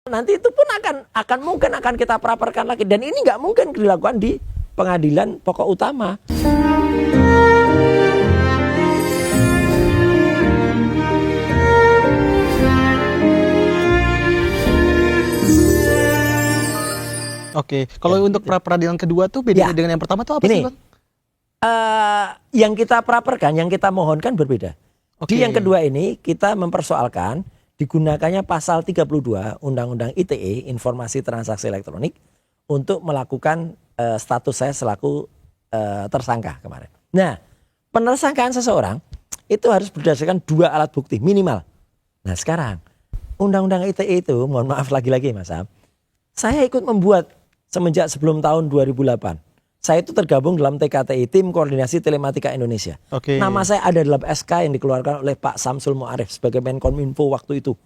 Nanti itu pun akan mungkin akan kita praperkan lagi, dan ini nggak mungkin dilakukan di pengadilan pokok utama. Oke, kalau untuk pra peradilan kedua tuh beda dengan yang pertama tuh apa sih, Bang? Yang kita praperkan, yang kita mohonkan berbeda. Di yang kedua ini kita mempersoalkan digunakannya pasal 32 Undang-Undang ITE, Informasi Transaksi Elektronik, untuk melakukan status saya selaku tersangka kemarin. Nah, penersangkaan seseorang itu harus berdasarkan 2 alat bukti minimal. Nah sekarang Undang-Undang ITE itu, mohon maaf lagi-lagi Mas Am, saya ikut membuat semenjak sebelum tahun 2008. Saya itu tergabung dalam TKTI, Tim Koordinasi Telematika Indonesia. Nama saya ada dalam SK yang dikeluarkan oleh Pak Samsul Mu'arif sebagai Menkominfo waktu itu.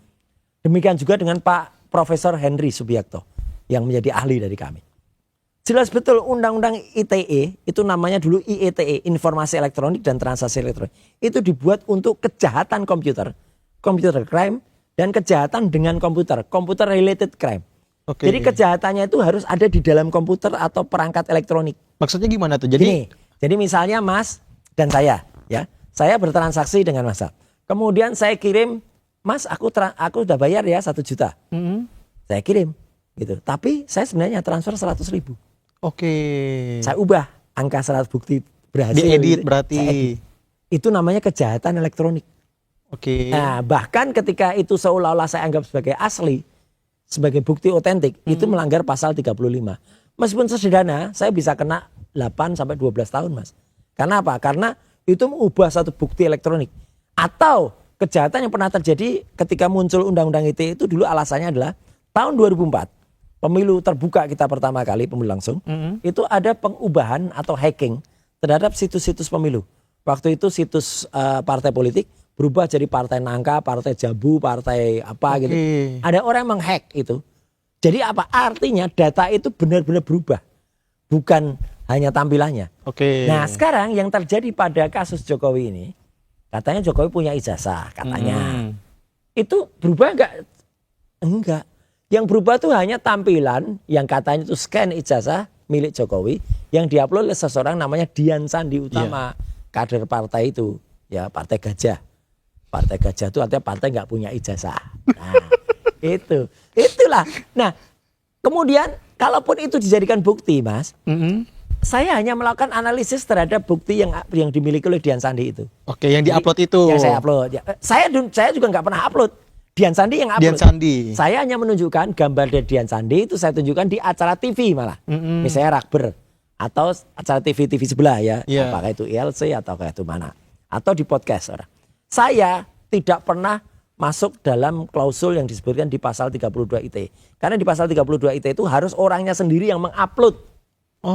Demikian juga dengan Pak Profesor Henry Subiakto yang menjadi ahli dari kami. Jelas betul Undang-Undang ITE itu namanya dulu IETE, Informasi Elektronik dan Transaksi Elektronik. Itu dibuat untuk kejahatan komputer, computer crime, dan kejahatan dengan komputer, computer related crime. Jadi kejahatannya itu harus ada di dalam komputer atau perangkat elektronik. Maksudnya gimana tuh? Jadi misalnya Mas dan saya, ya, saya bertransaksi dengan Mas. Kemudian saya kirim, Mas, aku udah bayar ya 1 juta. Saya kirim, gitu. Tapi saya sebenarnya transfer 100.000. Saya ubah angka 100 bukti berhasil. Diedit berarti. Itu namanya kejahatan elektronik. Nah, bahkan ketika itu seolah-olah saya anggap sebagai asli, sebagai bukti otentik, itu melanggar pasal 35. Meskipun sederhana, saya bisa kena 8 sampai 12 tahun, Mas. Karena apa? Karena itu mengubah satu bukti elektronik. Atau kejahatan yang pernah terjadi ketika muncul Undang-Undang ITE itu dulu alasannya adalah tahun 2004, pemilu terbuka kita pertama kali, pemilu langsung, itu ada pengubahan atau hacking terhadap situs-situs pemilu. Waktu itu situs partai politik berubah jadi partai nangka, partai jabu, partai apa gitu. Ada orang yang menghack itu. Jadi apa? Artinya data itu benar-benar berubah. Bukan hanya tampilannya. Nah sekarang yang terjadi pada kasus Jokowi ini, katanya Jokowi punya ijazah, katanya. Itu berubah enggak? Enggak. Yang berubah itu hanya tampilan yang katanya itu scan ijazah milik Jokowi yang diupload oleh seseorang namanya Dian Sandi Utama, kader partai itu, ya Partai Gajah. Partai Gajah itu artinya partai nggak punya ijazah. Nah, itulah. Nah, kemudian kalaupun itu dijadikan bukti, Mas, saya hanya melakukan analisis terhadap bukti yang dimiliki oleh Dian Sandi itu. Yang diupload itu. Yang saya upload. Ya, saya juga nggak pernah upload. Dian Sandi yang upload. Dian Sandi. Saya hanya menunjukkan gambar dari Dian Sandi itu saya tunjukkan di acara TV malah. Misalnya Rakber atau acara TV sebelah ya. Apakah itu ILC atau kayak itu mana? Atau di podcast orang. Saya tidak pernah masuk dalam klausul yang disebutkan di pasal 32 ITE. Karena di pasal 32 ITE itu harus orangnya sendiri yang mengupload.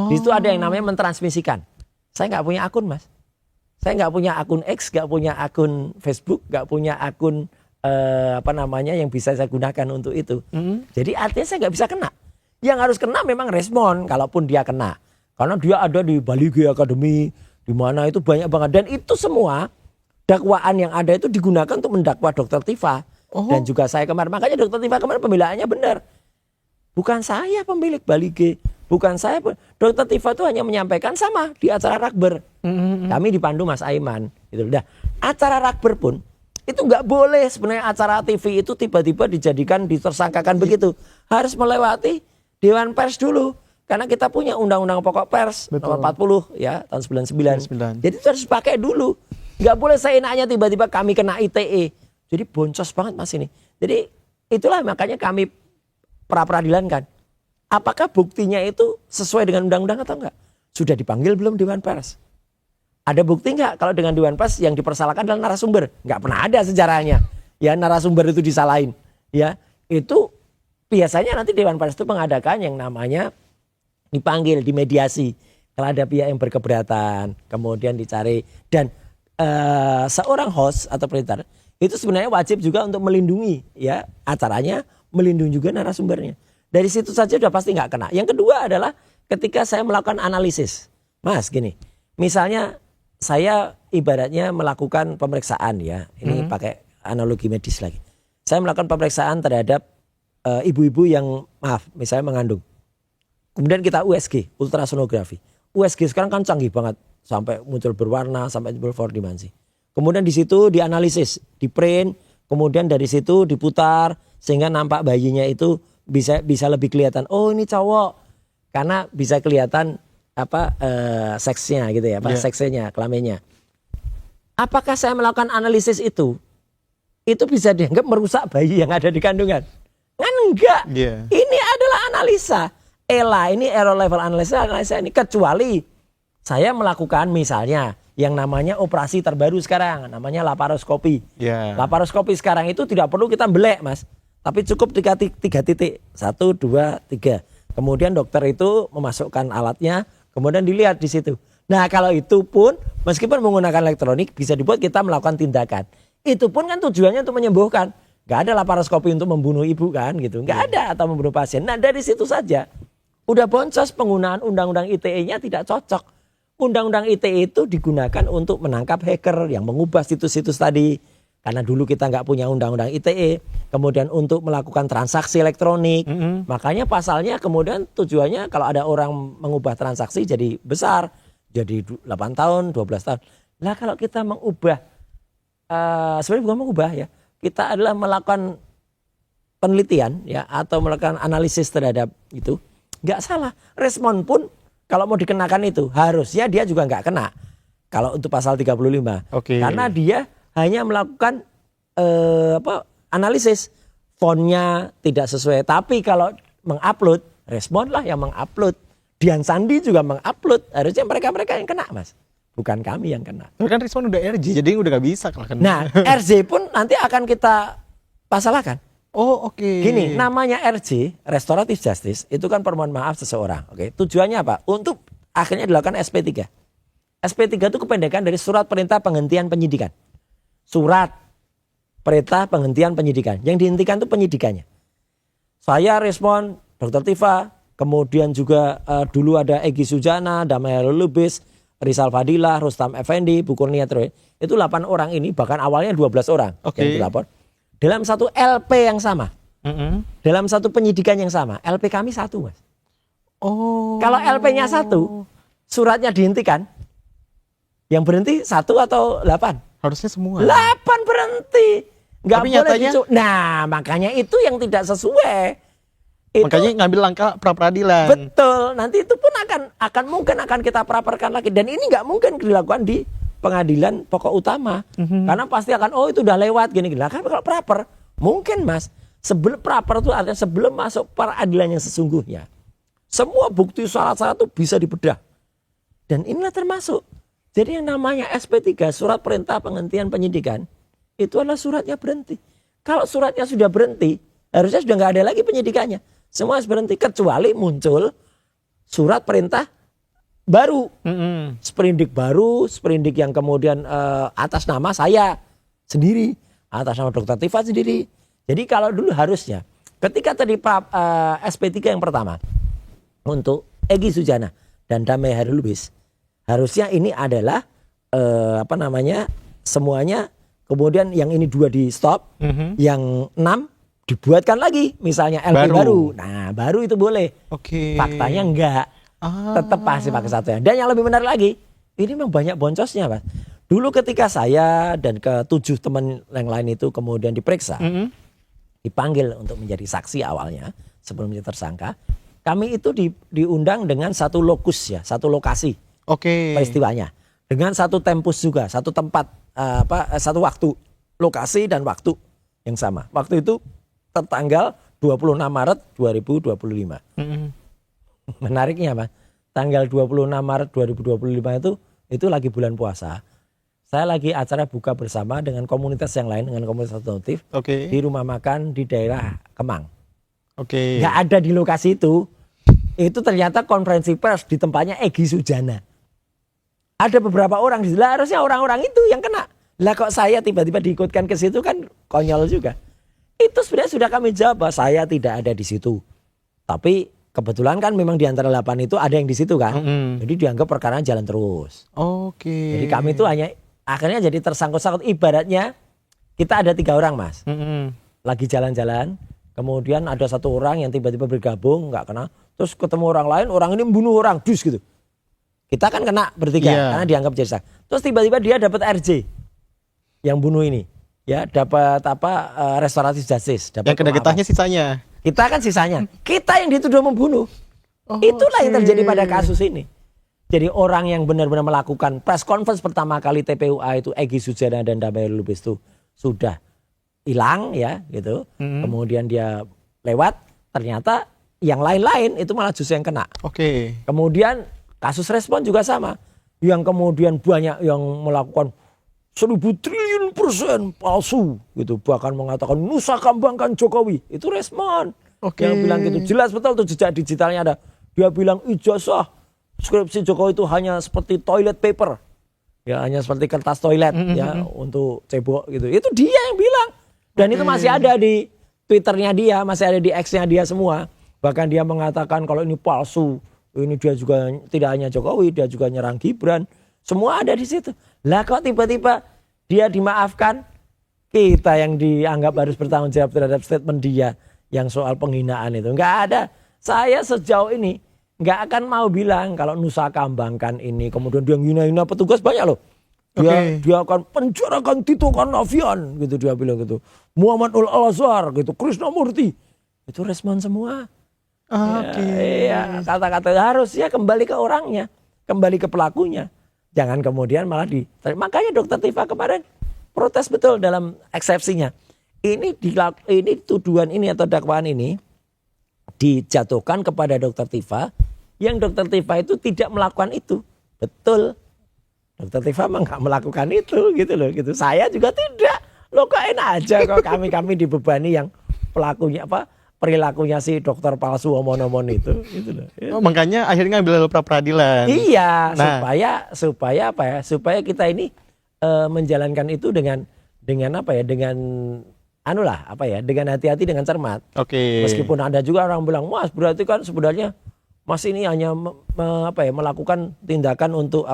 Di situ ada yang namanya mentransmisikan. Saya nggak punya akun, Mas. Saya nggak punya akun X, nggak punya akun Facebook, nggak punya akun yang bisa saya gunakan untuk itu. Jadi artinya saya nggak bisa kena. Yang harus kena memang respon, kalaupun dia kena. Karena dia ada di Bali G Academy, di mana itu banyak banget. Dan itu semua dakwaan yang ada itu digunakan untuk mendakwa Dr. Tifa. Dan juga saya kemarin. Makanya Dr. Tifa kemarin pembelaannya benar. Bukan saya pemilik Bali G. Bukan saya. Dr. Tifa itu hanya menyampaikan sama di acara Rakber. Kami dipandu Mas Aiman. Gitu. Nah, acara Rakber pun itu nggak boleh sebenarnya acara TV itu tiba-tiba dijadikan ditersangkakan begitu. Harus melewati Dewan Pers dulu. Karena kita punya Undang-Undang Pokok Pers nomor 40 ya tahun 99. Jadi itu harus pakai dulu. Nggak boleh seenaknya tiba-tiba kami kena ITE. Jadi boncos banget Mas ini. Jadi itulah makanya kami pra-peradilan kan. Apakah buktinya itu sesuai dengan undang-undang atau enggak? Sudah dipanggil belum Dewan Pers? Ada bukti enggak kalau dengan Dewan Pers yang dipersalahkan adalah narasumber? Enggak pernah ada sejarahnya. Ya narasumber itu disalahin. Ya itu biasanya nanti Dewan Pers itu mengadakan yang namanya dipanggil, dimediasi. Kalau ada pihak yang berkeberatan, kemudian dicari. Dan seorang host atau presenter itu sebenarnya wajib juga untuk melindungi ya acaranya, melindungi juga narasumbernya. Dari situ saja sudah pasti nggak kena. Yang kedua adalah ketika saya melakukan analisis, Mas gini, misalnya saya ibaratnya melakukan pemeriksaan ya, ini pakai analogi medis lagi. Saya melakukan pemeriksaan terhadap ibu-ibu yang misalnya mengandung. Kemudian kita USG, ultrasonografi. USG sekarang kan canggih banget, sampai muncul berwarna, sampai muncul 4 dimensi. Kemudian di situ dianalisis, di print, kemudian dari situ diputar sehingga nampak bayinya itu bisa lebih kelihatan. Oh ini cowok, karena bisa kelihatan seksnya gitu ya, seksnya, kelaminnya. Apakah saya melakukan analisis itu bisa dianggap merusak bayi yang ada di kandungan? Kan enggak. Ini adalah analisa. ELA ini error level analisa ini, kecuali saya melakukan misalnya yang namanya operasi terbaru sekarang, namanya laparoskopi. Laparoskopi sekarang itu tidak perlu kita belek Mas, tapi cukup 3 titik, 1, 2, 3. Kemudian dokter itu memasukkan alatnya, kemudian dilihat di situ. Nah kalau itu pun meskipun menggunakan elektronik bisa dibuat kita melakukan tindakan. Itu pun kan tujuannya untuk menyembuhkan. Gak ada laparoskopi untuk membunuh ibu kan gitu. Gak ada, atau membunuh pasien. Nah dari situ saja udah boncos penggunaan undang-undang ITE-nya tidak cocok. Undang-undang ITE itu digunakan untuk menangkap hacker yang mengubah situs-situs tadi. Karena dulu kita nggak punya undang-undang ITE. Kemudian untuk melakukan transaksi elektronik. Makanya pasalnya kemudian tujuannya kalau ada orang mengubah transaksi jadi besar. Jadi 8 tahun, 12 tahun. Nah kalau kita mengubah, sebenarnya bukan mengubah ya. Kita adalah melakukan penelitian ya atau melakukan analisis terhadap itu. Nggak salah. Respon pun kalau mau dikenakan itu harusnya dia juga nggak kena. Kalau untuk pasal 35. Karena dia hanya melakukan analisis. Fontnya tidak sesuai. Tapi kalau mengupload, responlah yang mengupload. Dian Sandi juga mengupload. Harusnya mereka yang kena Mas. Bukan kami yang kena. Tapi kan Rizwan udah RJ, jadi udah gak bisa kalau kena. Nah RJ pun nanti akan kita pasalkan. Gini, namanya RJ, Restoratif Justice, itu kan permohonan maaf seseorang. Tujuannya apa? Untuk akhirnya dilakukan SP3. SP3 itu kependekan dari Surat Perintah Penghentian Penyidikan. Surat Perintah Penghentian Penyidikan. Yang dihentikan itu penyidikannya. Saya respon Dr. Tifa, kemudian juga dulu ada Egy Sujana, Damai Lubis, Rizal Fadilah, Rustam Effendi, Bu Kurnia Troy. Itu 8 orang ini, bahkan awalnya 12 orang yang dilapor. Dalam satu LP yang sama. Dalam satu penyidikan yang sama. LP kami 1 Mas. Kalau LP-nya 1, suratnya dihentikan. Yang berhenti 1 atau 8? Harusnya semua. 8 berhenti. Nggak Tapi boleh nyatanya, nah makanya itu yang tidak sesuai. Makanya ngambil langkah pra-peradilan. Betul. Nanti itu pun mungkin akan kita praperkan lagi. Dan ini nggak mungkin dilakukan di pengadilan pokok utama. Karena pasti akan itu udah lewat gini-gini. Kan kalau praper mungkin Mas. Sebelum praper itu artinya sebelum masuk peradilan yang sesungguhnya. Semua bukti syarat-syarat itu bisa dibedah. Dan inilah termasuk. Jadi yang namanya SP3, Surat Perintah Penghentian Penyidikan, itu adalah suratnya berhenti. Kalau suratnya sudah berhenti, harusnya sudah nggak ada lagi penyidikannya. Semua harus berhenti kecuali muncul surat perintah baru, sprindik baru, sprindik yang kemudian atas nama saya sendiri, atas nama Dr. Tifa sendiri. Jadi kalau dulu harusnya, ketika tadi SP3 yang pertama untuk Egy Sujana dan Damai Lubis, harusnya ini adalah semuanya. Kemudian yang ini 2 di stop, yang 6 dibuatkan lagi, misalnya LP baru. Nah, baru itu boleh. Faktanya enggak. Tetap pasti pakai 1 ya. Dan yang lebih benar lagi, ini memang banyak boncosnya, Pak. Dulu ketika saya dan ke-7 teman yang lain itu kemudian diperiksa, dipanggil untuk menjadi saksi awalnya sebelum menjadi tersangka, kami itu diundang dengan satu lokus ya, satu lokasi peristiwanya, dengan satu tempus juga, satu tempat, satu waktu, lokasi dan waktu yang sama. Waktu itu tertanggal 26 Maret 2025. Menariknya Mas, tanggal 26 Maret 2025 itu lagi bulan puasa. Saya lagi acara buka bersama dengan komunitas yang lain, dengan komunitas otomotif di rumah makan di daerah Kemang. Nggak ada di lokasi itu. Itu ternyata konferensi pers di tempatnya Egy Sujana. Ada beberapa orang di situ, harusnya orang-orang itu yang kena. Lah kok saya tiba-tiba diikutkan ke situ, kan konyol juga. Itu sebenarnya sudah kami jawab bahwa saya tidak ada di situ. Tapi kebetulan kan memang di antara 8 itu ada yang di situ kan. Jadi dianggap perkara jalan terus. Jadi kami itu hanya akhirnya jadi tersangkut-sangkut. Ibaratnya kita ada 3 orang Mas. Lagi jalan-jalan. kemudian ada satu orang yang tiba-tiba bergabung, nggak kena, terus ketemu orang lain, orang ini membunuh orang, dus gitu. Kita kan kena bertiga karena dianggap jadi saksi. Terus tiba-tiba dia dapat RJ yang bunuh ini, ya dapat restoratif justice. Yang kena getahnya sisanya. Kita kan sisanya, kita yang dituduh membunuh. Itulah yang terjadi pada kasus ini. Jadi orang yang benar-benar melakukan press conference pertama kali TPUA itu Egy Sujana dan Damai Lubis itu sudah hilang ya gitu. Kemudian dia lewat, ternyata yang lain-lain itu malah justru yang kena. Kemudian kasus Respon juga sama. Yang kemudian banyak yang melakukan 1.000 triliun % palsu gitu. Bahkan mengatakan nusa kambangkan Jokowi. Itu Respon. Yang bilang gitu. Jelas betul tuh jejak digitalnya ada. Dia bilang ijazah skripsi Jokowi itu hanya seperti toilet paper. Ya hanya seperti kertas toilet ya untuk cebok gitu. Itu dia yang bilang. Dan itu masih ada di Twitternya dia, masih ada di X-nya dia semua. Bahkan dia mengatakan kalau ini palsu. Ini dia juga tidak hanya Jokowi, dia juga nyerang Gibran. Semua ada di situ. Lah kok tiba-tiba dia dimaafkan? Kita yang dianggap harus bertanggung jawab terhadap statement dia yang soal penghinaan itu. Enggak ada. Saya sejauh ini enggak akan mau bilang kalau nusa kambangkan ini. Kemudian dia ngina-ngina petugas banyak loh. Dia akan penjarakan Tito Karnavian gitu dia bilang gitu. Muhammad Al-Azhar gitu, Krishnamurti. Itu Respon semua. Kata-kata harus ya kembali ke orangnya, kembali ke pelakunya. Jangan kemudian malah makanya Dokter Tifa kemarin protes betul dalam eksepsinya. Ini tuduhan ini atau dakwaan ini dijatuhkan kepada Dokter Tifa yang Dokter Tifa itu tidak melakukan itu. Betul. Dokter Tifa memang nggak melakukan itu gitu loh gitu. Saya juga tidak. Lo kok enak aja kok kami dibebani yang pelakunya perilakunya si dokter palsu omon-omon itu gitu loh. Makanya akhirnya ngambil pra peradilan. Iya, supaya supaya kita ini menjalankan itu dengan dengan hati-hati dengan cermat. Meskipun ada juga orang bilang, "Mas, berarti kan sebenarnya Mas ini hanya melakukan tindakan untuk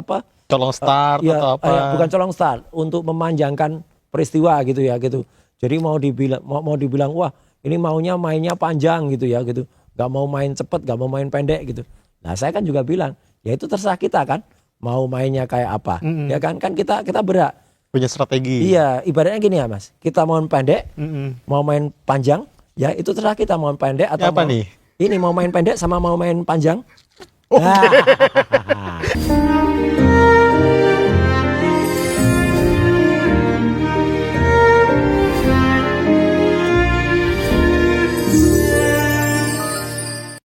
colong start atau apa?" Bukan colong start, untuk memanjangkan peristiwa gitu ya gitu. Jadi mau dibilang wah ini mainnya panjang gitu ya gitu. Gak mau main cepet, gak mau main pendek gitu. Nah saya kan juga bilang ya itu terserah kita kan. Mau mainnya kayak apa. Ya kan kita berhak. Punya strategi. Iya ibaratnya gini ya Mas. Kita mau pendek, mau main panjang. Ya itu terserah kita mau pendek atau nih? Ini mau main pendek sama mau main panjang.